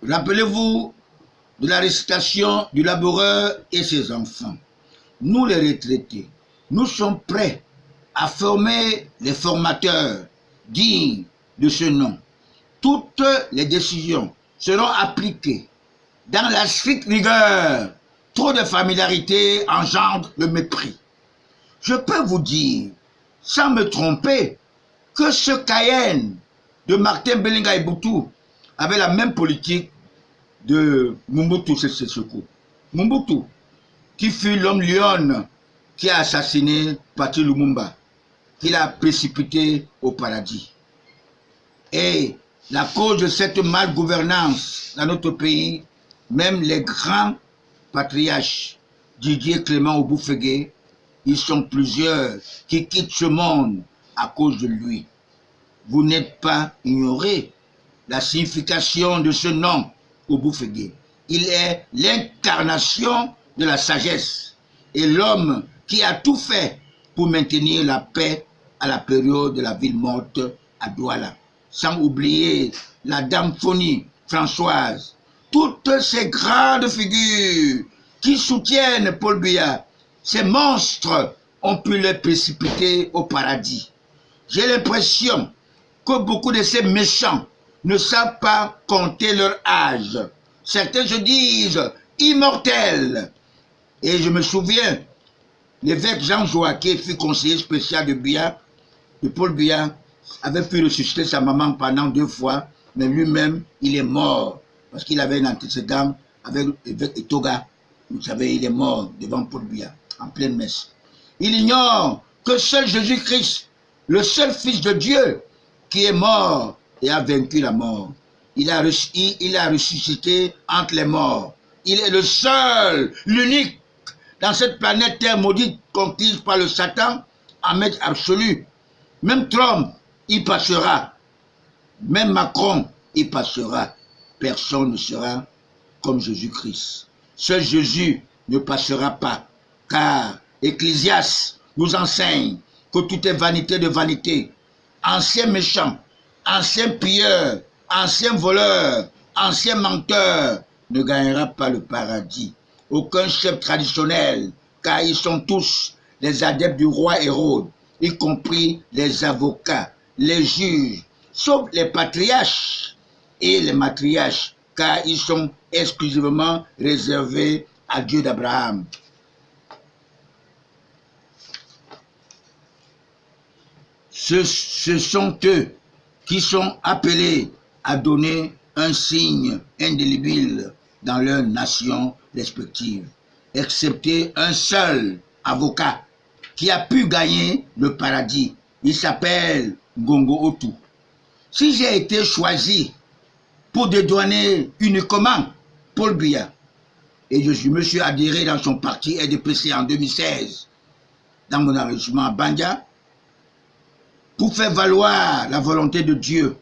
Rappelez-vous de la récitation du laboureur et ses enfants. Nous les retraités, nous sommes prêts à former les formateurs dignes de ce nom. Toutes les décisions seront appliquées dans la stricte rigueur. Trop de familiarité engendre le mépris. Je peux vous dire, sans me tromper, que ce Cayenne de Martin Bellinga et Boutou avait la même politique de Mobutu Sese Seko. Mobutu, qui fut l'homme lion qui a assassiné Patrice Lumumba, qu'il a précipité au paradis. Et la cause de cette malgouvernance dans notre pays, même les grands patriarches, Didier Clément Oboufégué, ils sont plusieurs qui quittent ce monde à cause de lui. Vous n'êtes pas ignoré la signification de ce nom, Oboufégué. Il est l'incarnation de la sagesse et l'homme qui a tout fait pour maintenir la paix à la période de la ville morte à Douala. Sans oublier la dame Foni Françoise. Toutes ces grandes figures qui soutiennent Paul Biya, ces monstres ont pu les précipiter au paradis. J'ai l'impression que beaucoup de ces méchants ne savent pas compter leur âge. Certains se disent immortels. Et je me souviens, l'évêque Jean Joachim fut conseiller spécial de Biya, de Paul Biya, avait pu ressusciter sa maman pendant 2 fois, mais lui-même, il est mort, parce qu'il avait un antécédent avec l'évêque Etoga. Vous savez, il est mort devant Paul Biya, en pleine messe. Il ignore que seul Jésus-Christ, le seul Fils de Dieu, qui est mort et a vaincu la mort. Il a ressuscité entre les morts. Il est le seul, l'unique, dans cette planète Terre maudite conquise par le Satan, en maître absolu. Même Trump, il passera. Même Macron, il passera. Personne ne sera comme Jésus-Christ. Seul Jésus ne passera pas, car Ecclésiaste nous enseigne que tout est vanité de vanité. Ancien méchant, ancien pilleur, ancien voleur, ancien menteur ne gagnera pas le paradis. Aucun chef traditionnel, car ils sont tous les adeptes du roi Hérode, y compris les avocats, les juges, sauf les patriarches et les matriarches, car ils sont exclusivement réservés à Dieu d'Abraham. Ce sont eux qui sont appelés à donner un signe indélébile dans leurs nations respectives, excepté un seul avocat qui a pu gagner le paradis. Il s'appelle Gongo Otu. Si j'ai été choisi pour dédouaner uniquement Paul Biya, et je me suis adhéré dans son parti RDPC en 2016, dans mon arrondissement à Bandia, pour faire valoir la volonté de Dieu.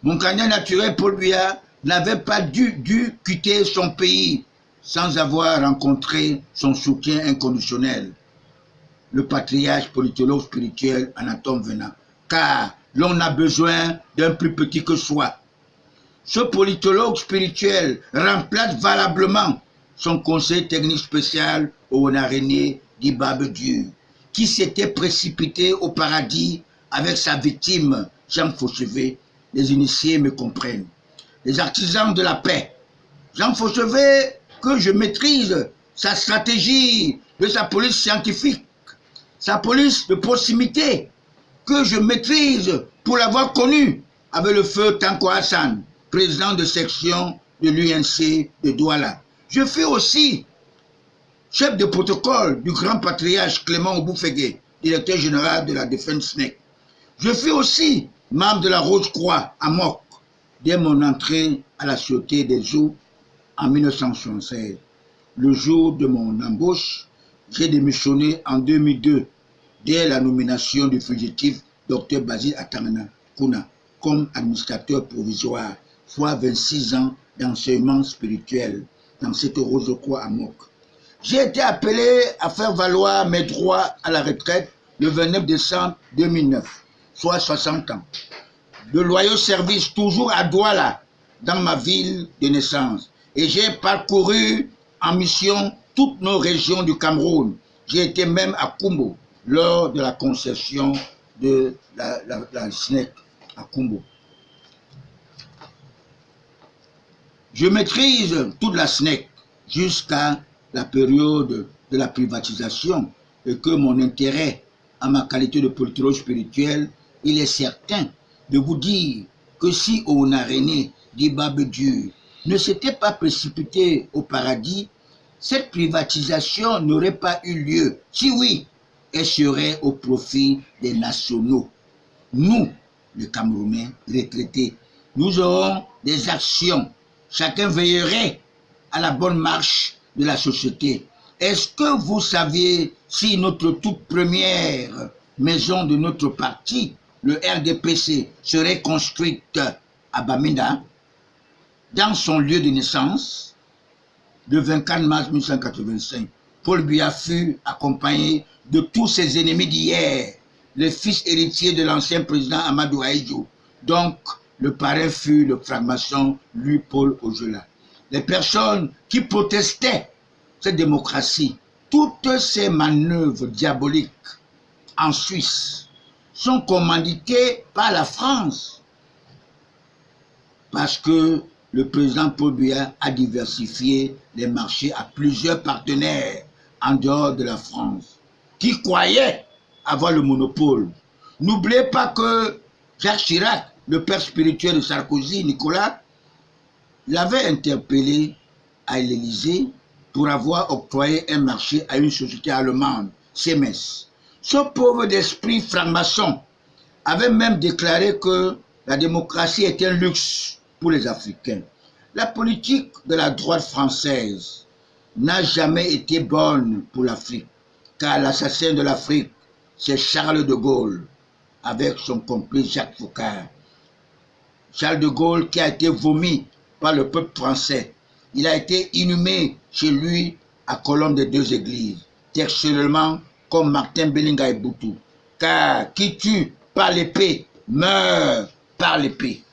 Mon candidat naturel, Paul Biya, n'avait pas dû quitter son pays sans avoir rencontré son soutien inconditionnel, le patriarche politologue spirituel Anatome Venant, car l'on a besoin d'un plus petit que soi. Ce politologue spirituel remplace valablement son conseiller technique spécial Oona René Dibabe Dieu, qui s'était précipité au paradis avec sa victime Jean Fauchevet. Les initiés me comprennent. Les artisans de la paix. Jean Fauchevet, que je maîtrise sa stratégie de sa police scientifique, sa police de proximité, que je maîtrise pour l'avoir connu avec le feu Tanko Hassan, président de section de l'UNC de Douala. Je fus aussi chef de protocole du grand patriarche Clément Oboufégué, directeur général de la Défense SNEC. Je fus aussi membre de la Rose-Croix à Mok, dès mon entrée à la Sûreté des Eaux en 1976. Le jour de mon embauche, j'ai démissionné en 2002, dès la nomination du fugitif Dr Basile Atangana Kuna comme administrateur provisoire, soit 26 ans d'enseignement spirituel dans cette Rose-Croix à Mok. J'ai été appelé à faire valoir mes droits à la retraite le 29 décembre 2009, soit 60 ans. De loyaux services toujours à Douala, dans ma ville de naissance. Et j'ai parcouru en mission toutes nos régions du Cameroun. J'ai été même à Kumbo lors de la conception de la SNEC à Kumbo. Je maîtrise toute la SNEC jusqu'à la période de la privatisation et que mon intérêt à ma qualité de politologue spirituel, il est certain de vous dire que si Onarené d'Ibabedieu ne s'était pas précipité au paradis, cette privatisation n'aurait pas eu lieu. Si oui, elle serait au profit des nationaux. Nous, les Camerounais retraités, nous aurons des actions. Chacun veillerait à la bonne marche de la société. Est-ce que vous saviez si notre toute première maison de notre parti, le RDPC, serait construite à Bamenda, dans son lieu de naissance, le 24 mars 1985? Paul Biya fut accompagné de tous ses ennemis d'hier, le fils héritier de l'ancien président Amadou Ahidjo. Donc, le parrain fut le franc-maçon Louis Paul Ojola. Les personnes qui protestaient cette démocratie, toutes ces manœuvres diaboliques en Suisse sont commanditées par la France parce que le président Paul Biya a diversifié les marchés à plusieurs partenaires en dehors de la France qui croyaient avoir le monopole. N'oubliez pas que Jacques Chirac, le père spirituel de Sarkozy, Nicolas, l'avait interpellé à l'Élysée pour avoir octroyé un marché à une société allemande, Siemens. Ce pauvre d'esprit franc-maçon avait même déclaré que la démocratie est un luxe pour les Africains. La politique de la droite française n'a jamais été bonne pour l'Afrique, car l'assassin de l'Afrique, c'est Charles de Gaulle, avec son complice Jacques Foccart. Charles de Gaulle qui a été vomi par le peuple français. Il a été inhumé chez lui à Colombe des Deux Églises, textuellement comme Martin Bellinga et Boutou. Car qui tue par l'épée meurt par l'épée.